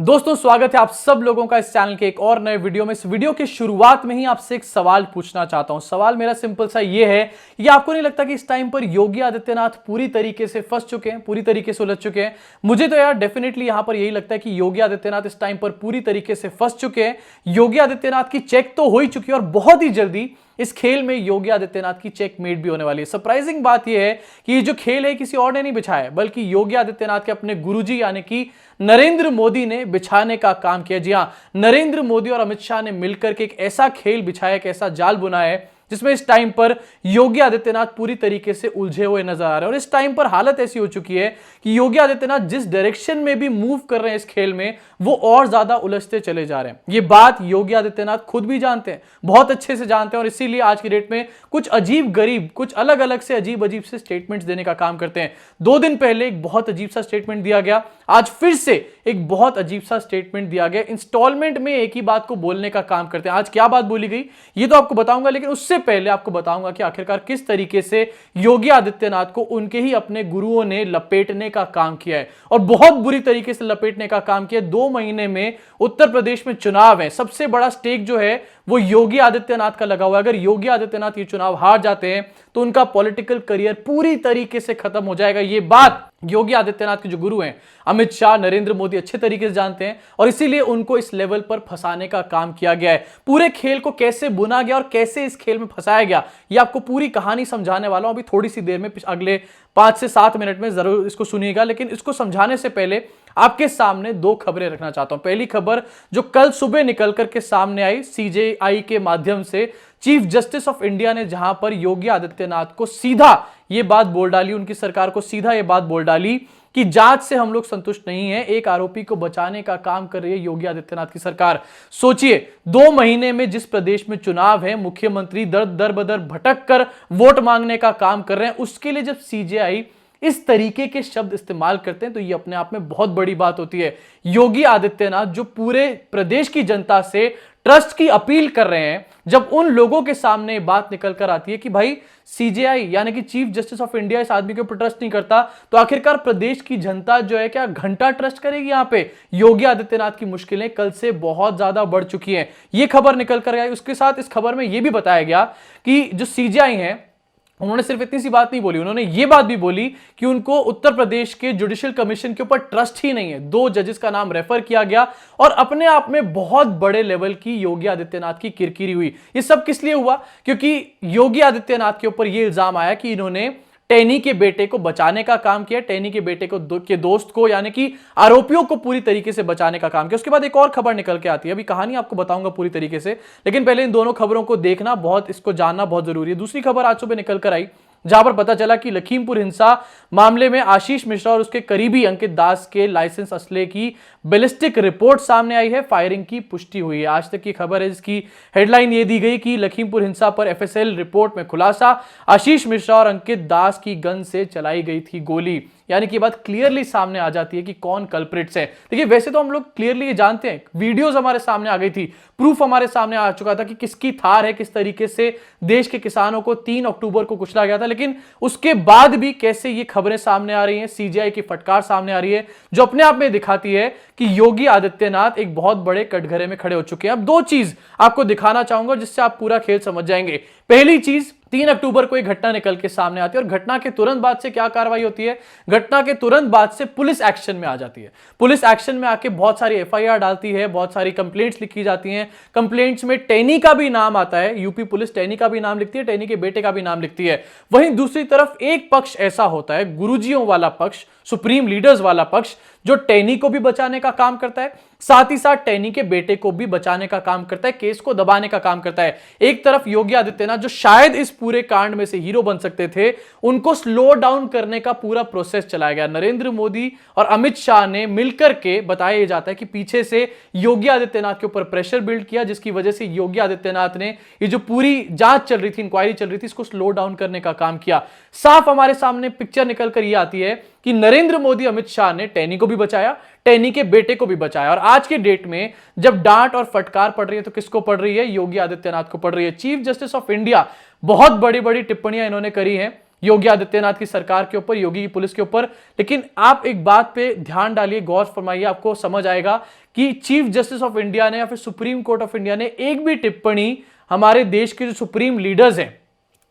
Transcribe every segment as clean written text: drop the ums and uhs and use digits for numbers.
दोस्तों स्वागत है आप सब लोगों का इस चैनल के एक और नए वीडियो में। इस वीडियो के शुरुआत में ही आपसे एक सवाल पूछना चाहता हूं। सवाल मेरा सिंपल सा ये है कि आपको नहीं लगता कि इस टाइम पर योगी आदित्यनाथ पूरी तरीके से फंस चुके हैं, पूरी तरीके से उलझ चुके हैं? मुझे तो यार डेफिनेटली यहां पर यही लगता है कि योगी आदित्यनाथ इस टाइम पर पूरी तरीके से फंस चुके हैं। योगी आदित्यनाथ की चेक तो हो ही चुकी है और बहुत ही जल्दी इस खेल में योगी आदित्यनाथ की चेकमेट भी होने वाली है। सरप्राइजिंग बात यह है कि ये जो खेल है किसी और ने नहीं बिछाया है, बल्कि योगी आदित्यनाथ के अपने गुरुजी यानी कि नरेंद्र मोदी ने बिछाने का काम किया। जी हां, नरेंद्र मोदी और अमित शाह ने मिलकर के एक ऐसा खेल बिछाया, एक ऐसा जाल बुनाया है जिसमें इस टाइम पर योगी आदित्यनाथ पूरी तरीके से उलझे हुए नजर आ रहे हैं। और इस टाइम पर हालत ऐसी हो चुकी है कि योगी आदित्यनाथ जिस डायरेक्शन में भी मूव कर रहे हैं इस खेल में, वो और ज्यादा उलझते चले जा रहे हैं। ये बात योगी आदित्यनाथ खुद भी जानते हैं, बहुत अच्छे से जानते हैं, और इसीलिए आज की डेट में कुछ अजीब गरीब, कुछ अलग अलग से अजीब अजीब से स्टेटमेंट्स देने का काम करते हैं। 2 दिन पहले एक बहुत अजीब सा स्टेटमेंट दिया गया, आज फिर से एक बहुत अजीब सा स्टेटमेंट दिया गया। इंस्टॉलमेंट में एक ही बात को बोलने का काम करते हैं। आज क्या बात बोली गई ये तो आपको बताऊंगा, लेकिन उससे पहले आपको बताऊंगा कि आखिरकार किस तरीके से योगी आदित्यनाथ को उनके ही अपने गुरुओं ने लपेटने का काम किया है, और बहुत बुरी तरीके से लपेटने का काम किया। 2 महीने में उत्तर प्रदेश में चुनाव है, सबसे बड़ा स्टेक जो है वो योगी आदित्यनाथ का लगा हुआ है। अगर योगी आदित्यनाथ ये चुनाव हार जाते हैं तो उनका पॉलिटिकल करियर पूरी तरीके से खत्म हो जाएगा। ये बात योगी आदित्यनाथ के जो गुरु हैं अमित शाह, नरेंद्र मोदी अच्छे तरीके से जानते हैं, और इसीलिए उनको इस लेवल पर फंसाने का काम किया गया है। पूरे खेल को कैसे बुना गया और कैसे इस खेल में फंसाया गया, ये आपको पूरी कहानी समझाने वाला हूं अभी थोड़ी सी देर में, अगले 5 से 7 मिनट में जरूर इसको सुनिएगा। लेकिन इसको समझाने से पहले आपके सामने 2 खबरें रखना चाहता हूं। पहली खबर जो कल सुबह निकल करके सामने आई सीजेआई के माध्यम से, चीफ जस्टिस ऑफ इंडिया ने जहां पर योगी आदित्यनाथ को सीधा ये बात बोल डाली, उनकी सरकार को सीधा ये बात बोल डाली कि जांच से हम लोग संतुष्ट नहीं है, एक आरोपी को बचाने का काम कर रही है योगी आदित्यनाथ की सरकार। सोचिए, 2 महीने में जिस प्रदेश में चुनाव है, मुख्यमंत्री दर बदर भटक कर वोट मांगने का काम कर रहे हैं, उसके लिए जब सीजेआई इस तरीके के शब्द इस्तेमाल करते हैं तो ये अपने आप में बहुत बड़ी बात होती है। योगी आदित्यनाथ जो पूरे प्रदेश की जनता से ट्रस्ट की अपील कर रहे हैं, जब उन लोगों के सामने बात निकल कर आती है कि भाई सीजेआई यानी कि चीफ जस्टिस ऑफ इंडिया इस आदमी के ऊपर ट्रस्ट नहीं करता, तो आखिरकार प्रदेश की जनता जो है क्या घंटा ट्रस्ट करेगी यहां पे? योगी आदित्यनाथ की मुश्किलें कल से बहुत ज्यादा बढ़ चुकी हैं। यह खबर निकल कर आई। उसके साथ इस खबर में यह भी बताया गया कि जो सीजेआई है उन्होंने सिर्फ इतनी सी बात नहीं बोली, उन्होंने ये बात भी बोली कि उनको उत्तर प्रदेश के जुडिशियल कमीशन के ऊपर ट्रस्ट ही नहीं है। 2 जजेस का नाम रेफर किया गया और अपने आप में बहुत बड़े लेवल की योगी आदित्यनाथ की किरकिरी हुई। ये सब किस लिए हुआ? क्योंकि योगी आदित्यनाथ के ऊपर यह इल्जाम आया कि इन्होंने टेनी के बेटे को बचाने का काम किया, टेनी के बेटे को के दोस्त को यानी कि आरोपियों को पूरी तरीके से बचाने का काम किया। उसके बाद एक और खबर निकल के आती है, अभी कहानी आपको बताऊंगा पूरी तरीके से, लेकिन पहले इन दोनों खबरों को देखना बहुत, इसको जानना बहुत जरूरी है। दूसरी खबर आज सुबह निकल कर आई जहां पर पता चला कि लखीमपुर हिंसा मामले में आशीष मिश्रा और उसके करीबी अंकित दास के लाइसेंस असले की बैलिस्टिक रिपोर्ट सामने आई है, फायरिंग की पुष्टि हुई है। आज तक की खबर है, इसकी हेडलाइन ये दी गई कि लखीमपुर हिंसा पर एफएसएल रिपोर्ट में खुलासा, आशीष मिश्रा और अंकित दास की गन से चलाई गई थी गोली। यानी कि बात क्लियरली सामने आ जाती है कि कौन कल्प्रिट्स है। देखिए, वैसे तो हम लोग क्लियरली ये जानते हैं, वीडियोस हमारे सामने आ गई थी, प्रूफ हमारे सामने आ चुका था कि किसकी थार है, किस तरीके से देश के किसानों को 3 अक्टूबर को कुचला गया था। लेकिन उसके बाद भी कैसे ये खबरें सामने आ रही हैं, सीजेआई की फटकार सामने आ रही है, जो अपने आप में दिखाती है कि योगी आदित्यनाथ एक बहुत बड़े कटघरे में खड़े हो चुके हैं। अब 2 चीज आपको दिखाना चाहूंगा जिससे आप पूरा खेल समझ जाएंगे। पहली चीज, 3 अक्टूबर को एक घटना निकल के सामने आती है और घटना के तुरंत बाद से क्या कार्रवाई होती है? घटना के तुरंत बाद से पुलिस एक्शन में आ जाती है। पुलिस एक्शन में आके बहुत सारी एफआईआर डालती है, बहुत सारी कंप्लेंट्स लिखी जाती हैं। कंप्लेंट्स में टेनी का भी नाम आता है, यूपी पुलिस टेनी का भी नाम लिखती है, टेनी के बेटे का भी नाम लिखती है। वहीं दूसरी तरफ एक पक्ष ऐसा होता है, गुरुजियों वाला पक्ष, सुप्रीम लीडर्स वाला पक्ष, जो टेनी को भी बचाने का काम करता है, साथ ही साथ टेनी के बेटे को भी बचाने का काम करता है, केस को दबाने का काम करता है। एक तरफ योगी आदित्यनाथ जो शायद इस पूरे कांड में से हीरो बन सकते थे, उनको स्लो डाउन करने का पूरा प्रोसेस चलाया गया। नरेंद्र मोदी और अमित शाह ने मिलकर के, बताया जाता है कि पीछे से योगी आदित्यनाथ के ऊपर प्रेशर बिल्ड किया, जिसकी वजह से योगी आदित्यनाथ ने ये जो पूरी जांच चल रही थी, इंक्वायरी चल रही थी, इसको स्लो डाउन करने का काम किया। साफ हमारे सामने पिक्चर निकल कर यह आती है कि नरेंद्र मोदी, अमित शाह ने टेनी को भी बचाया, टेनी के बेटे को भी बचाया। और आज के डेट में जब डांट और फटकार पड़ रही है तो किसको पड़ रही है? योगी आदित्यनाथ को पड़ रही है। चीफ जस्टिस ऑफ इंडिया बहुत बड़ी बड़ी टिप्पणियां इन्होंने करी हैं योगी आदित्यनाथ की सरकार के ऊपर, योगी की पुलिस के ऊपर। लेकिन आप एक बात पे ध्यान डालिए, गौर फरमाइए, आपको समझ आएगा कि चीफ जस्टिस ऑफ इंडिया ने या फिर सुप्रीम कोर्ट ऑफ इंडिया ने एक भी टिप्पणी हमारे देश के जो सुप्रीम लीडर्स हैं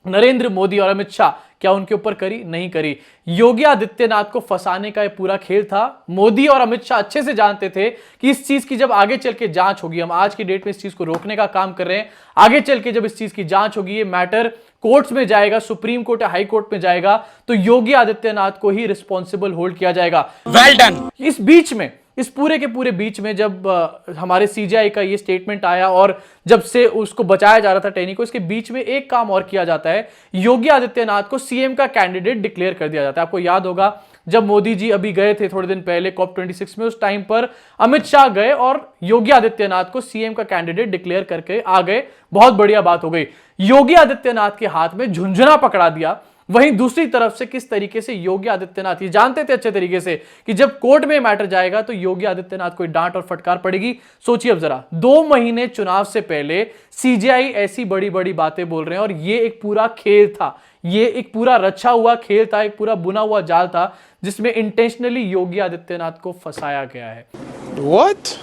नरेंद्र मोदी और अमित शाह, क्या उनके ऊपर करी? नहीं करी। योगी आदित्यनाथ को फंसाने का यह पूरा खेल था। मोदी और अमित शाह अच्छे से जानते थे कि इस चीज की जब आगे चल के जांच होगी, हम आज की डेट में इस चीज को रोकने का काम कर रहे हैं, आगे चल के जब इस चीज की जांच होगी, ये मैटर कोर्ट्स में जाएगा, सुप्रीम कोर्ट या हाई कोर्ट में जाएगा, तो योगी आदित्यनाथ को ही रिस्पॉन्सिबल होल्ड किया जाएगा। Well done. इस बीच में, इस पूरे के पूरे बीच में जब हमारे सीजीआई का ये स्टेटमेंट आया और जब से उसको बचाया जा रहा था टेनी को, इसके बीच में एक काम और किया जाता है, योगी आदित्यनाथ को सीएम का कैंडिडेट डिक्लेयर कर दिया जाता है। आपको याद होगा जब मोदी जी अभी गए थे थोड़े दिन पहले COP26 में, उस टाइम पर अमित शाह गए और योगी आदित्यनाथ को सीएम का कैंडिडेट डिक्लेयर करके आ गए। बहुत बढ़िया बात हो गई। योगी आदित्यनाथ के हाथ में झुंझुना पकड़ा दिया। वहीं दूसरी तरफ से किस तरीके से योगी आदित्यनाथ ये जानते थे अच्छे तरीके से कि जब कोर्ट में मैटर जाएगा तो योगी आदित्यनाथ को डांट और फटकार पड़ेगी। सोचिए अब जरा, 2 महीने चुनाव से पहले सीजीआई ऐसी बड़ी बड़ी बातें बोल रहे हैं और ये एक पूरा खेल था, ये एक पूरा रचा हुआ खेल था, एक पूरा बुना हुआ जाल था जिसमें इंटेंशनली योगी आदित्यनाथ को फंसाया गया है। What?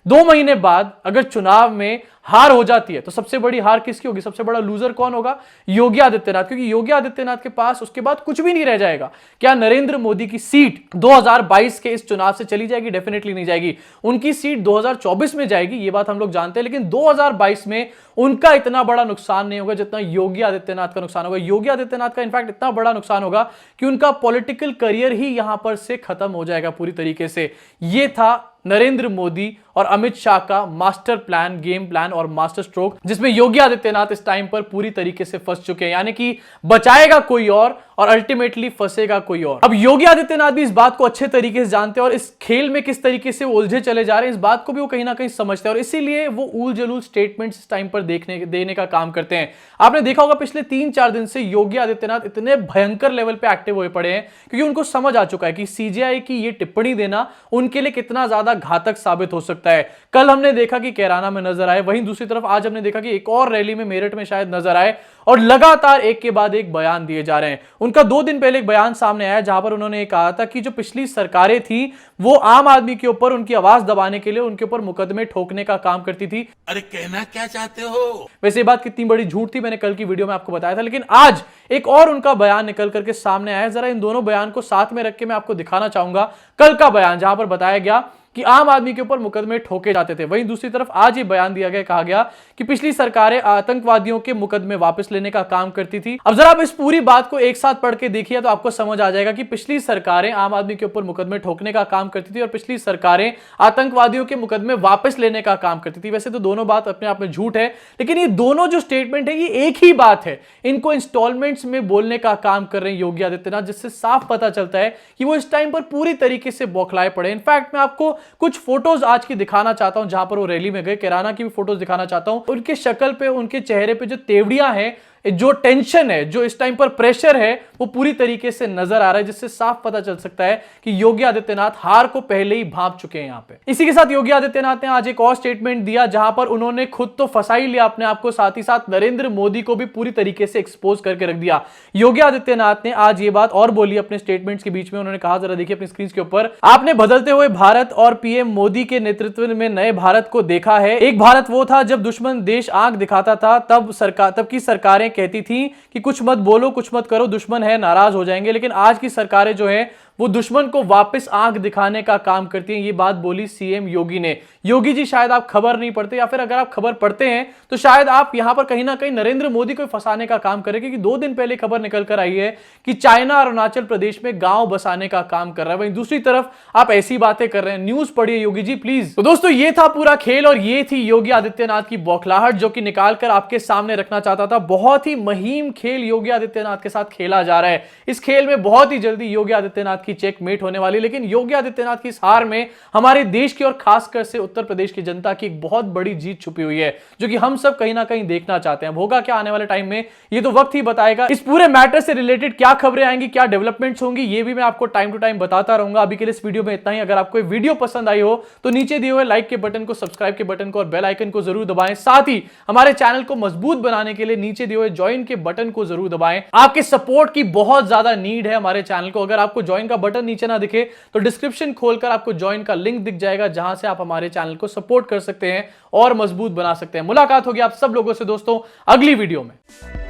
2 महीने बाद अगर चुनाव में हार हो जाती है तो सबसे बड़ी हार किसकी होगी? सबसे बड़ा लूजर कौन होगा? योगी आदित्यनाथ, क्योंकि योगी आदित्यनाथ के पास उसके बाद कुछ भी नहीं रह जाएगा। क्या नरेंद्र मोदी की सीट 2022 के इस चुनाव से चली जाएगी? डेफिनेटली नहीं जाएगी। उनकी सीट 2024 में जाएगी, ये बात हम लोग जानते हैं, लेकिन 2022 में उनका इतना बड़ा नुकसान नहीं होगा जितना योगी आदित्यनाथ का नुकसान होगा। योगी आदित्यनाथ का इनफैक्ट इतना बड़ा नुकसान होगा कि उनका पॉलिटिकल करियर ही यहां पर से खत्म हो जाएगा पूरी तरीके से। यह था नरेंद्र मोदी और अमित शाह का मास्टर प्लान, गेम प्लान और मास्टर स्ट्रोक, जिसमें योगी आदित्यनाथ इस टाइम पर पूरी तरीके से फंस चुके हैं। यानी कि बचाएगा कोई और अल्टीमेटली फंसेगा कोई और। अब योगी आदित्यनाथ भी इस बात को अच्छे तरीके से जानते हैं और इस खेल में किस तरीके से उलझे चले जा रहे हैं, इस बात को भी वो कहीं ना कहीं समझते हैं और इसीलिए वो ऊल जलूल स्टेटमेंट्स इस टाइम पर देने का काम करते हैं। आपने देखा होगा पिछले 3-4 दिन से योगी आदित्यनाथ इतने भयंकर लेवल पे एक्टिव हुए पड़े हैं क्योंकि उनको समझ आ चुका है कि सीजीआई की ये टिप्पणी देना उनके लिए कितना ज्यादा घातक साबित हो सकता है। कल हमने देखा कि कैराना में नजर आए, वहीं दूसरी तरफ आज हमने देखा कि एक और रैली में मेरठ में शायद नजर आए और लगातार एक के बाद एक बयान दिए जा रहे हैं। उनका 2 दिन पहले एक बयान सामने आया जहां पर उन्होंने कहा था कि जो पिछली सरकारें थी वो आम आदमी के ऊपर उनकी आवाज दबाने के लिए उनके ऊपर मुकदमे ठोकने का काम करती थी। अरे कहना क्या चाहते हो? वैसे ये बात कितनी बड़ी झूठ थी मैंने कल की वीडियो में आपको बताया था, लेकिन आज एक और उनका बयान निकल करके सामने आया। जरा इन दोनों बयान को साथ में रख के मैं आपको दिखाना चाहूंगा। कल का बयान जहां पर बताया गया कि आम आदमी के ऊपर मुकदमे ठोके जाते थे, वहीं दूसरी तरफ आज ये बयान दिया गया, कहा गया कि पिछली सरकारें आतंकवादियों के मुकदमे वापस लेने का काम करती थी। अब जरा आप इस पूरी बात को एक साथ पढ़ के देखिए तो आपको समझ आ जाएगा कि पिछली सरकारें आम आदमी के ऊपर मुकदमे ठोकने का काम करती थी और पिछली सरकारें आतंकवादियों के मुकदमे वापस लेने का काम करती थी। वैसे तो दोनों बात अपने आप में झूठ है, लेकिन ये दोनों जो स्टेटमेंट है ये एक ही बात है। इनको इंस्टॉलमेंट्स में बोलने का काम कर रहे हैं योगी आदित्यनाथ, जिससे साफ पता चलता है कि वो इस टाइम पर पूरी तरीके से बौखलाए पड़े। इनफैक्ट मैं आपको कुछ फोटोज आज की दिखाना चाहता हूं जहां पर वो रैली में गए, कैराना की भी फोटोज दिखाना चाहता हूं। उनके शक्ल पे, उनके चेहरे पे जो तेवड़ियां हैं, जो टेंशन है, जो इस टाइम पर प्रेशर है, वो पूरी तरीके से नजर आ रहा है, जिससे साफ पता चल सकता है कि योगी आदित्यनाथ हार को पहले ही भांप चुके हैं यहां पे। इसी के साथ योगी आदित्यनाथ ने आज एक और स्टेटमेंट दिया जहां पर उन्होंने खुद तो फंसा ही लिया अपने आप को, साथ ही साथ नरेंद्र मोदी को भी पूरी तरीके से एक्सपोज करके रख दिया। योगी आदित्यनाथ ने आज ये बात और बोली अपने स्टेटमेंट्स के बीच में। उन्होंने कहा, जरा देखिए अपनी स्क्रीन के ऊपर, आपने बदलते हुए भारत और पीएम मोदी के नेतृत्व में नए भारत को देखा है। एक भारत वो था जब दुश्मन देश आंख दिखाता था, तब की सरकारें कहती थी कि कुछ मत बोलो, कुछ मत करो, दुश्मन है, नाराज हो जाएंगे। लेकिन आज की सरकारें जो है वो दुश्मन को वापस आंख दिखाने का काम करती हैं। ये बात बोली सीएम योगी ने। योगी जी शायद आप खबर नहीं पढ़ते, या फिर अगर आप खबर पढ़ते हैं तो शायद आप यहां पर कहीं ना कहीं नरेंद्र मोदी को फंसाने का काम करें, क्योंकि 2 दिन पहले खबर निकल कर आई है कि चाइना और अरुणाचल प्रदेश में गांव बसाने का काम कर रहा है। वहीं दूसरी तरफ आप ऐसी बातें कर रहे हैं। न्यूज पढ़िए योगी जी प्लीज। तो दोस्तों ये था पूरा खेल और ये थी योगी आदित्यनाथ की बौखलाहट, जो कि निकालकर आपके सामने रखना चाहता था। बहुत ही महीन खेल योगी आदित्यनाथ के साथ खेला जा रहा है। इस खेल में बहुत ही जल्दी योगी आदित्यनाथ की चेकमेट होने वाली, लेकिन योगी आदित्यनाथ की इस हार में हमारे देश की और खासकर से उत्तर प्रदेश की जनता की एक बहुत बड़ी जीत छुपी हुई है, जो कि हम सब कहीं ना कहीं देखना चाहते हैं। होगा क्या आने वाले टाइम में, ये तो वक्त ही बताएगा। इस पूरे मैटर से रिलेटेड क्या खबरें आएंगी, क्या डेवलपमेंट्स होंगी, ये भी मैं आपको टाइम टू टाइम बताता रहूंगा। अभी के लिए इस वीडियो में इतना ही। अगर आपको वीडियो पसंद आई हो तो नीचे दिए हुए लाइक के बटन को, सब्सक्राइब के बटन को और बेल आइकन को जरूर दबाएं। साथ ही हमारे चैनल को मजबूत बनाने के लिए नीचे दिए हुए ज्वाइन के बटन को जरूर दबाएं। आपके सपोर्ट की बहुत ज्यादा नीड है हमारे चैनल को। अगर आपको ज्वाइन का बटन नीचे ना दिखे तो डिस्क्रिप्शन खोलकर आपको ज्वाइन का लिंक दिख जाएगा, जहां से आप हमारे चैनल को सपोर्ट कर सकते हैं और मजबूत बना सकते हैं। मुलाकात होगी आप सब लोगों से दोस्तों अगली वीडियो में।